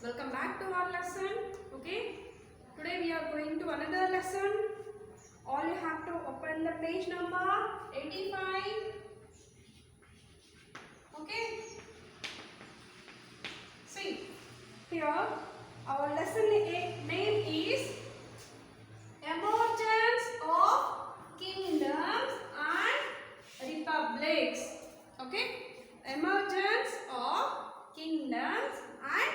Welcome back to our lesson. Okay, today we are going to another lesson. All you have to open the page number 85. Okay, see here our lesson name is Emergence of Kingdoms and Republics. Okay, emergence of kingdoms and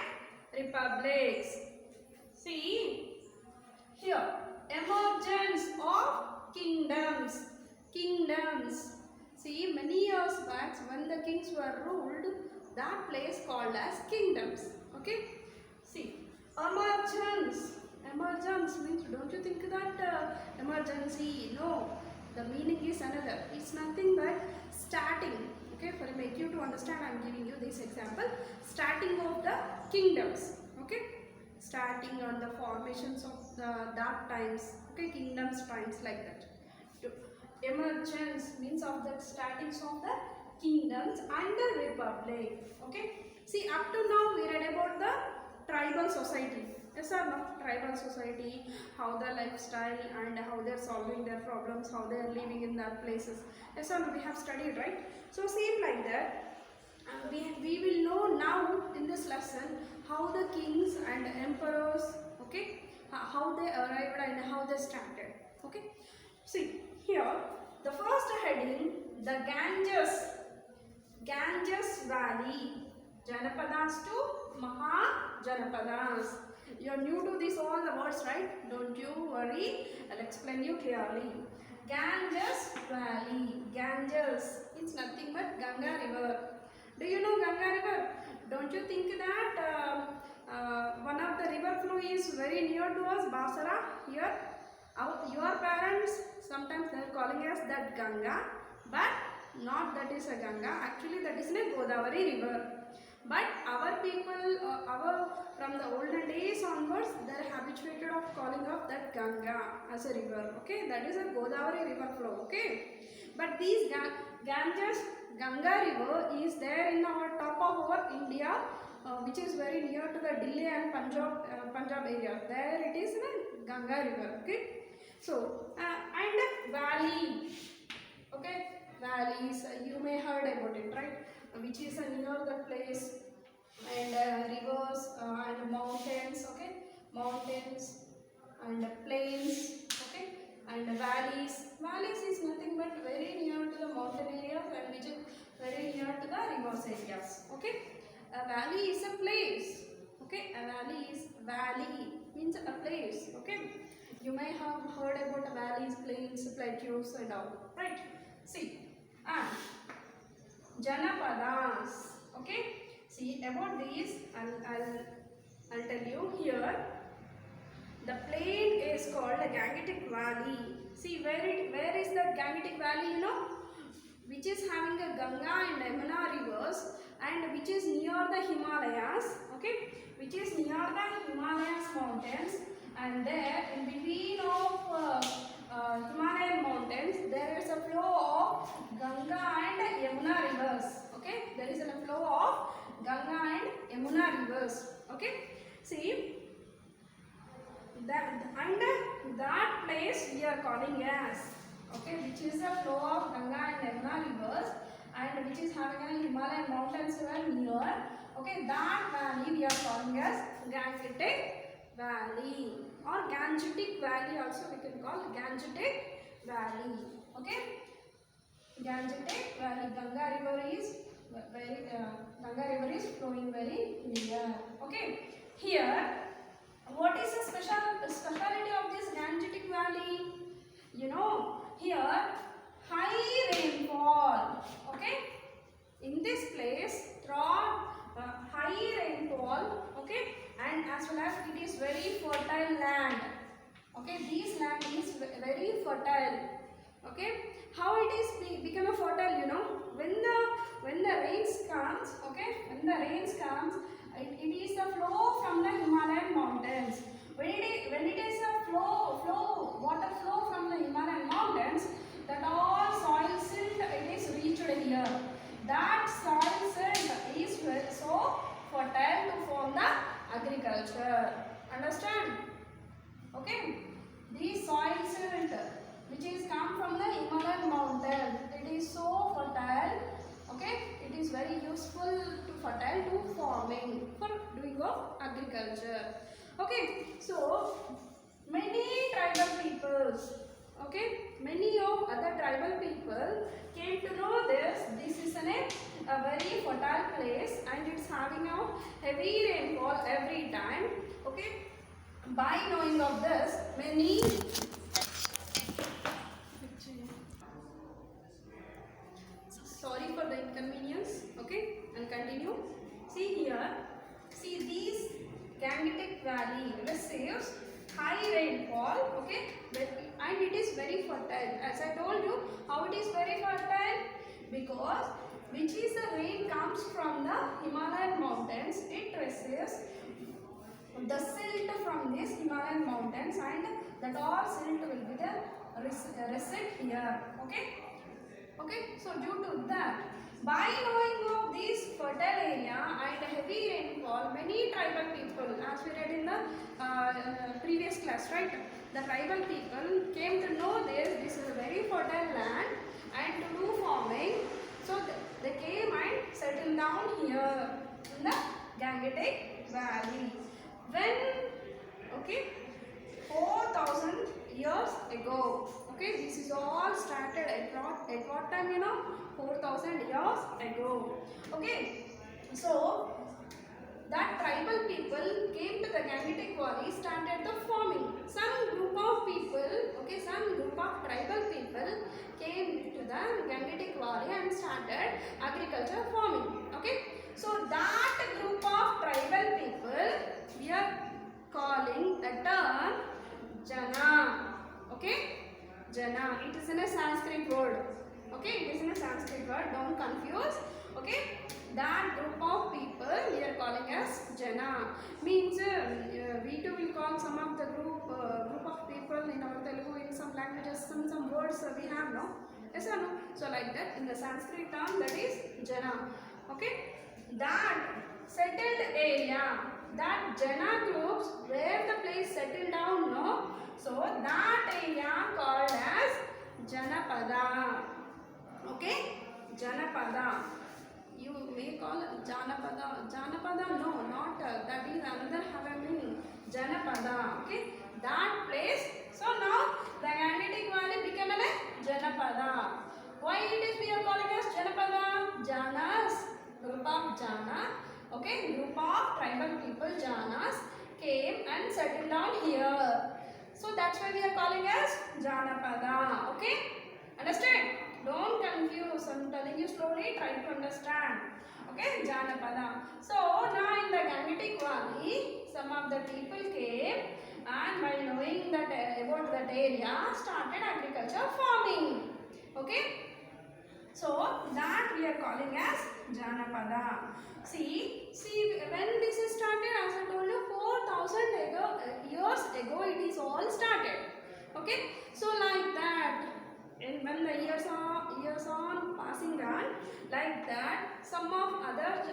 republics. See here, emergence of kingdoms. Kingdoms. See, many years back when the kings were ruled, that place called as kingdoms. Okay. See, emergence. Emergence means, don't you think that emergency? No, the meaning is another. It's nothing but starting. Okay, for make you to understand, I am giving you this example. Starting of the kingdoms. Okay, starting on the formations of the dark times. Okay, kingdoms times like that. Emergence means of the startings of the kingdoms and the republic. Okay, see, up to now we read about the tribal society. Yes or no? Tribal society, how the lifestyle and how they are solving their problems, how they are living in their places. Yes or no? We have studied, right? So same like that, we will know now in this lesson how the kings and emperors, okay, how they arrived and how they started. Okay, see here the first heading, the Ganges Valley, Janapadas to Mahajanapadas. You are new to this all the words, right? Don't you worry, I'll explain you clearly. Ganges Valley, Ganges, it's nothing but Ganga River. Do you know Ganga River? Don't you think that one of the river flow is very near to us, Basara, here? Your parents, sometimes they are calling us that Ganga, but not that is a Ganga, actually that is a Godavari river. But our people, from the olden days onwards, they are habituated of calling of that Ganga as a river. Okay, that is a Godavari river flow. Okay, but these Ganges, Ganga river is there in our top of our India, which is very near to the Delhi and Punjab area. There it is in Ganga river. Okay, so and valley. Okay, valleys. You may heard about it, right? Which is near the place, and rivers and mountains. Okay, mountains and plains. Okay, and valleys. Valleys is nothing but very near to the mountain areas and which is very near to the rivers areas. Okay, a valley is a place. Okay, a valley means a place. Okay, you may have heard about valleys, plains, plateaus and all. Right? See, and Janapadas. Okay, see about these, I'll tell you here. The plain is called the Gangetic Valley. See where is the Gangetic Valley? You know, which is having a Ganga and Yamuna rivers, and which is near the Himalayas. Okay, which is near the Himalayas mountains, and there in between of Himalayan mountains there is a flow of Ganga and Yamuna rivers. Okay, there is a flow of Ganga and Yamuna rivers. Okay, see that, and that place we are calling as, okay, which is a flow of Ganga and Yamuna rivers and which is having a Himalayan mountains near. Okay, that valley we are calling as Gangetic Valley or Gangetic Valley also we can call Gangetic Valley. Okay, Gangetic Valley. Ganga river is flowing very near. Okay, here what is the speciality of this Gangetic Valley? You know, here high rainfall. Okay, in this place throughout high rainfall. Okay, and as well as it is very fertile land. Okay, this land is very fertile. Okay, how it is become a fertile? You know, when the rains comes. Okay, when the rains comes, it is a flow from the Himalayan mountains. When it is a water flow from the Himalayan mountains, that all soil silt it is reached here. That soil silt is so fertile to form the agriculture. meaning of agriculture. Okay, so many tribal peoples, okay, many of other tribal people came to know this. This is a very fertile place and it's having a heavy rainfall every time. Okay, by knowing of this, many sorry for the inconvenience. Okay, I'll continue. See here, see these Gangetic Valley receives high rainfall. Okay, and it is very fertile. As I told you, how it is very fertile? Because which is the rain comes from the Himalayan mountains. It receives the silt from these Himalayan mountains, and that all silt will be the resid here. Okay. Okay, so due to that, by knowing of this fertile area and heavy rainfall, many tribal people, as we read in the previous class, right? The tribal people came to know this is a very fertile land and to do farming. So they came and settled down here in the Gangetic Valley. When, okay, 4,000 years ago. Okay, this is all started at what time, you know? 4,000 years ago. Okay, so that tribal people came to the Gangetic Valley, started the farming. Some group of people, okay, some group of tribal people came to the Gangetic Valley and started agriculture farming. Okay, so that group of tribal people we are calling a term Jana. Okay, Jana. It is in a Sanskrit word. Okay, it is in a Sanskrit word. Don't confuse. Okay, that group of people we are calling as Jana. Means we too will call some of the group of people in our Telugu in some languages. Some words we have, no? Yes or no? So like that in the Sanskrit term that is Jana. Okay, that settled area, that Jana groups where the place settled down, no? So that area called as Janapada. Okay, Janapada. You may call Janapada. Janapada, no, not that is another have a meaning. Janapada. Okay, that place. So now the Gangetic Valley became a Janapada. Why it is we are calling as Janapada? Janas, group of Jana. Okay, group of tribal people Janas came and settled down here. So that's why we are calling as Janapada. Okay? Understand? Don't confuse. I'm telling you slowly. Try to understand. Okay? Janapada. So now in the Gangetic Valley, some of the people came and by knowing that about that area, started agriculture farming. Okay? So that we are calling as Janapada. See when this is started, as I told you, 4,000 years ago it is all started. Okay, so like that, and when the years on passing on, like that, some of other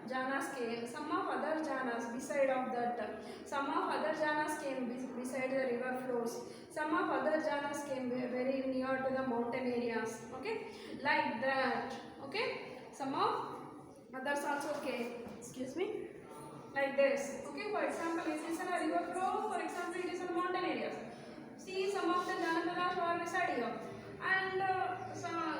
Janas came, some of other Janas beside of that, some of other Janas came beside the river flows, some of other Janas came very near to the mountain areas. Okay, like that. Okay, some of others also came. Excuse me. Like this. Okay, for example, this is a river flow. For example, it is in mountain areas. See, some of the Janapadas were reside here, and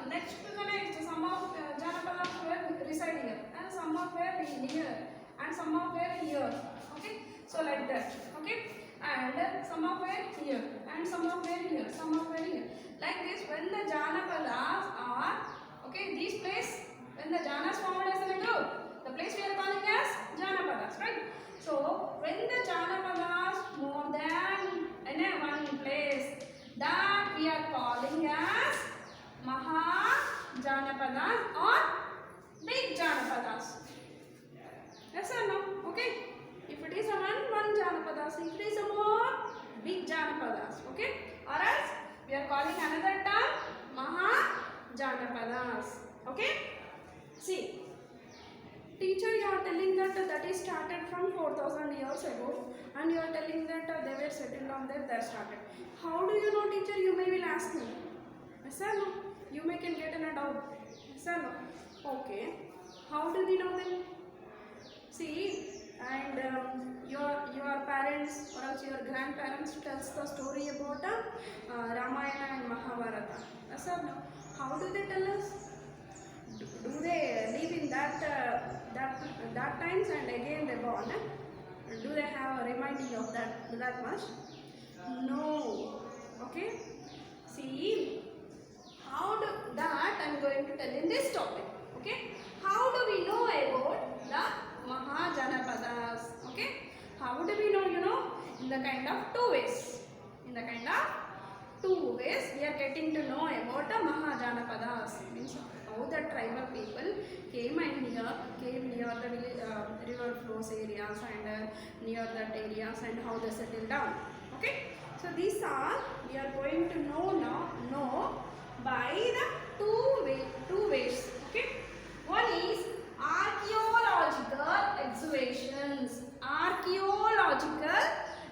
next to the next, some of Janapadas were reside here, and some of were here, and some of were here. Okay, so like that. Okay, and some of were here, and some of were here, some of were here. Like this, when the Janapadas are, okay, this place, when the Janas formed as a group, the place we are calling as Janapadas, right? So when the Janapadas more than in one place, that we are calling as Mahajanapadas or Big Janapadas. Yes or no? Okay. If it is a one Janapadas, if it is a more big Janapadas, okay? Or else we are calling another term Mahajanapadas. Okay? See, teacher, you are telling that that is started from 4,000 years ago, and you are telling that they were settled down there, they started. How do you know, teacher? You may will ask me. Yes or no? You may can get in a doubt. Yes or no? Okay. How do we know then? See, and your parents or else your grandparents tells the story about Ramayana and Mahabharata. Yes or no? How do they tell us? Do they live in that times and again they born? Do they have a reminding of that much? No. Okay. See, how do that I'm going to tell in this topic. Okay. How do we know about the Mahajanapadas? Okay. How do we know? In the kind of two ways. In the kind of two ways we are getting to know about the Mahajanapadas. Means how the tribal people came near the river flows areas and near that areas and how they settled down. Okay. So these are we are going to know by the two ways. Okay. One is archaeological excavations. Archaeological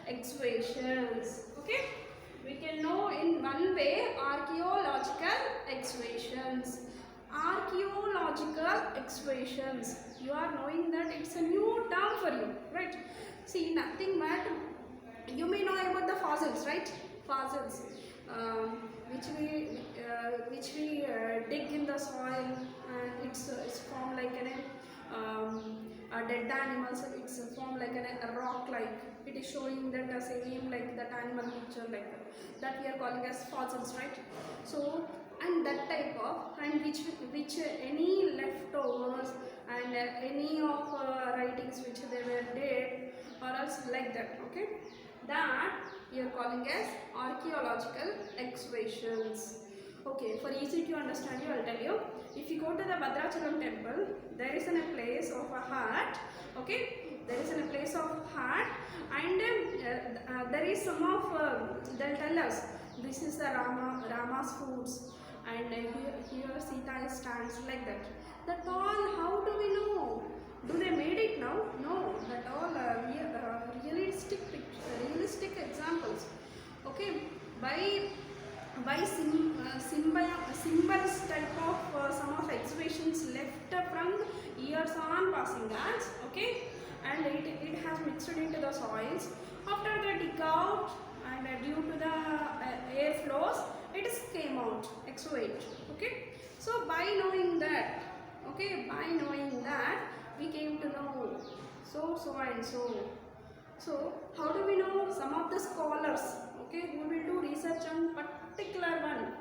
excavations. Okay. We can know in one way archaeological excavations. Archaeological excavations. You are knowing that it's a new term for you, right? See, nothing but you may know about the fossils, right? Fossils, which we dig in the soil, and it's formed like a dead animals. It's formed like a rock like. It is showing that the same like that animal picture like that we are calling as fossils, right? So and that type of and which any leftovers and any of writings which they were dead or else like that. Okay, that we are calling as archaeological excavations. Okay, for easy to understand you, I'll tell you. If you go to the Bhadrachalam temple, there is a place of a hut. Okay, there is a place of hut, and there is some of they'll tell us this is the Rama's foods, and here Sita stands like that. That all, how do we know? Do they made it now? No, that all realistic examples. Okay, by symbols type of some of exhibitions left from years on passing that. Okay, and it has mixed into the soils. After the dig out and due to the air flows, it is came out, excavate. Okay, so by knowing that, we came to know so and so. So how do we know? Some of the scholars, okay, who will do research on particular one,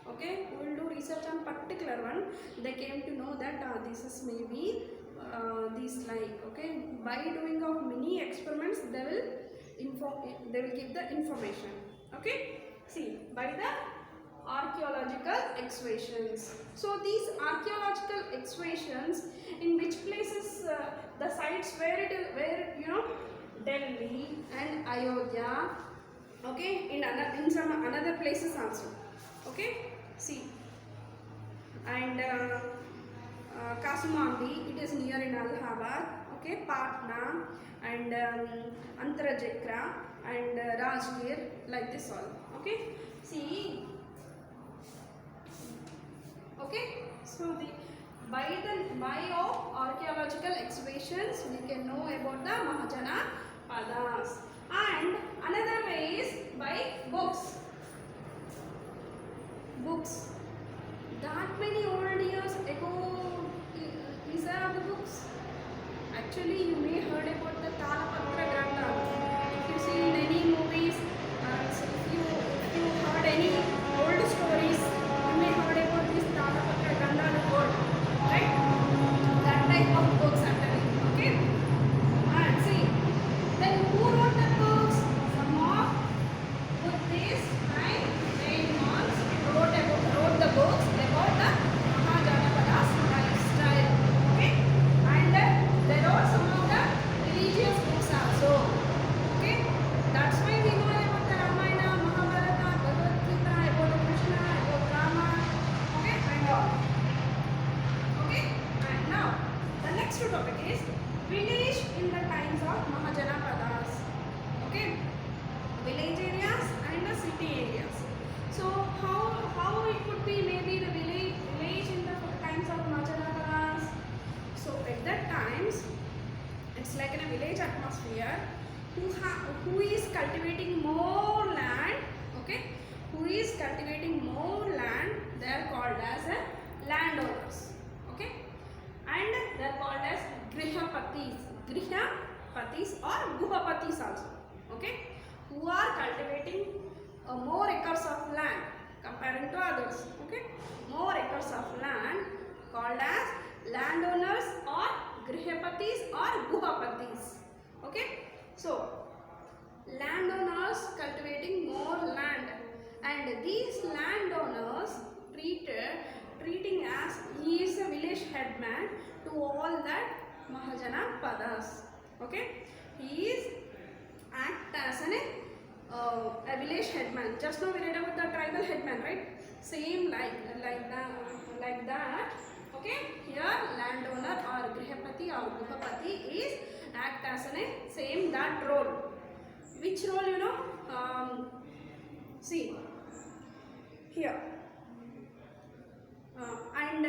okay, who will do research on particular one, they came to know that this is maybe this like, okay, by doing of many experiments they will give the information. Okay, see, by the archaeological excavations. So these archaeological excavations, in which places the sites where Delhi and Ayodhya, okay, in some another places also. Okay, see, and Kasumandi, it is near in Allahabad. Okay, Patna and Antarajekra and Rajgir, like this all. Okay, see. Okay, so by of archaeological excavations we can know about the Mahajanapadas, and another way is by books. That many old years ago, these are the books. Actually, you may heard about the Talapatra Grantha. If you see in any movies, so if you heard any old stories, you may heard about this Talapatra Grantha word, right? That type of books actually. Okay. And see, then who wrote the books? Some of Buddhists and Jain monks wrote the books about the Mahajanapadas lifestyle. Okay, and there are some of the religious books also. Okay, that's why we know about the Ramayana, Mahabharata, Bhagavad Gita, about Krishna, about Rama. Okay, and all. Okay, and now the next topic is village in the times of Mahajanapadas. Okay, village areas and the city areas. So how it could be maybe the village in the times of Mahajanapadas. So at that times it's like in a village who is cultivating more land, okay, who is cultivating more land, they are called as landowners, okay, and they are called as grihapatis or guhapatis also, okay, who are cultivating more acres of land comparing to others, okay, more acres of land called as landowners or grihapatis or guhapatis, okay. So landowners cultivating more land, and these landowners treating as he is a village headman to all that Mahajanapadas, okay. He is act as a village headman. Just now we read about the tribal headman, right? Same like that. Okay. Here landowner or grihapati or guhapati is act as a same that role. Which role, you know? See here. And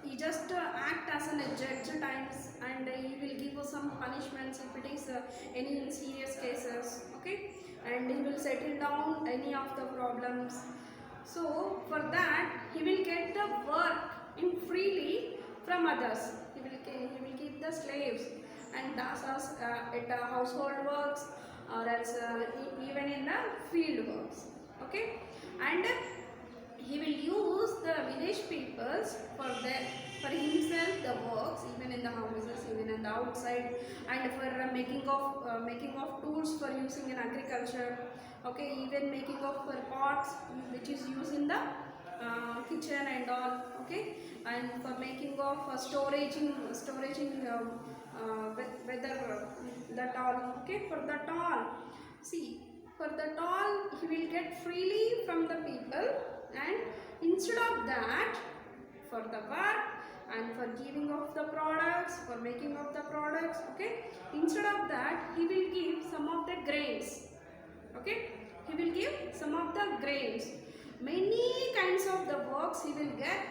he just act as a judge times, and he will give some punishments if it is any serious cases, okay, and he will settle down any of the problems. So for that he will get the work in freely from others. He will keep the slaves and dasas at household works, or else even in the field works, okay, and he will use the village peoples for himself the works, even in the houses, even in the outside, and for making of tools for using in agriculture, okay, even making of for pots which is used in the kitchen and all, okay, and for making of storaging whether that all, okay, for that all. See, for that all he will get freely from the people, and instead of that, for the work and for giving of the products, for making of the products, okay, instead of that he will give some of the grains, okay, he will give some of the grains. Many kinds of the works he will get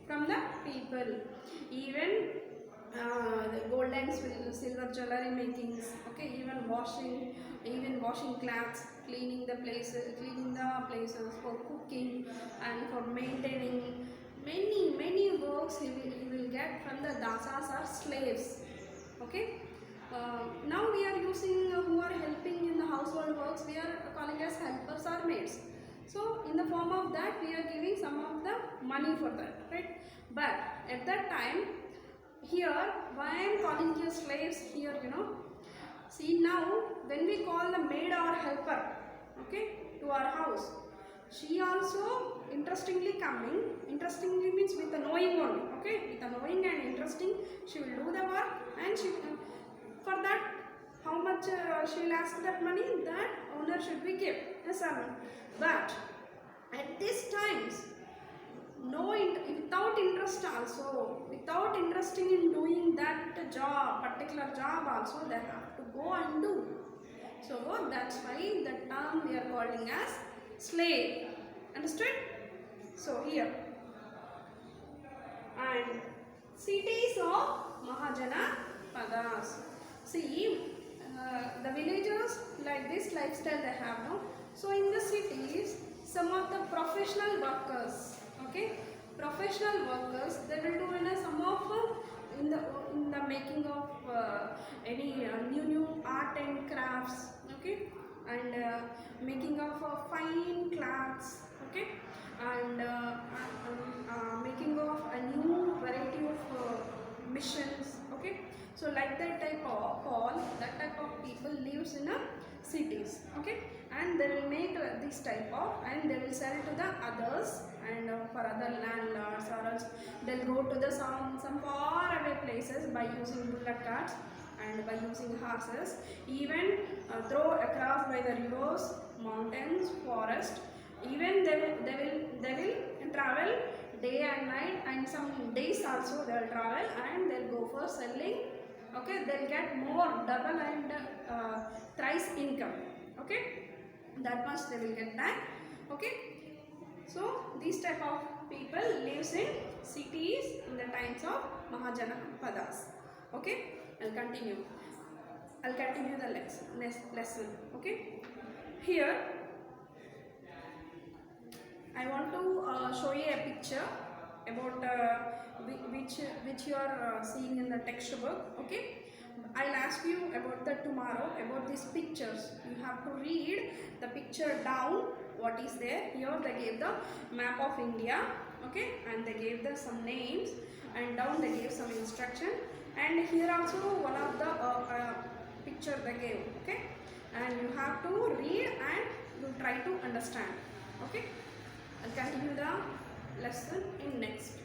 from the people, even the gold and silver jewelry makings, okay, even washing clothes, cleaning the places for cooking and for maintaining. Many works he will get from the dasas or slaves, okay. Now we are using who are helping in the household works, we are calling as helpers or maids. So in the form of that we are giving some of the money for that, right? But at that time, here why I am calling you slaves here, you know. See, now when we call the maid or helper, okay, to our house, she also interestingly coming. Interestingly means with the knowing only, okay, with the knowing and interesting, she will do the work, and she for that how much she will ask that money, that owner should be give a servant. But at these times, without interest also, without interesting in doing that particular job also, they have to go and do. So that's why the term we are calling as slave. Understood? So here, and cities of Mahajanapadas. See, the villagers like this lifestyle they have, no? So in the cities, some of the professional workers, okay, professional workers, they will do some of in the making of any new art and crafts, okay, and making of fine clothes, okay, and making of a new variety of missions, okay. So like that type of people lives in cities, okay, and they will make this type of, and they will sell to the others, and for other landlords, or else they'll go to the some far away places by using bullock carts and by using horses, even throw across by the rivers, mountains, forest. Even they will travel day and night, and some days also they will travel, and they'll go for selling, okay, they'll get more double and thrice income, okay, that much they will get back, okay. So these type of people lives in cities in the times of Mahajanapadas, okay. I'll continue. I'll continue the lesson. Okay. Here I want to show you a picture about which you are seeing in the textbook. Okay. I'll ask you about the tomorrow about these pictures. You have to read the picture down. What is there? Here they gave the map of India. Okay, and they gave the some names, and down they gave some instruction. And here also one of the picture they gave. Okay, and you have to read and you try to understand. Okay, I'll continue the lesson in next.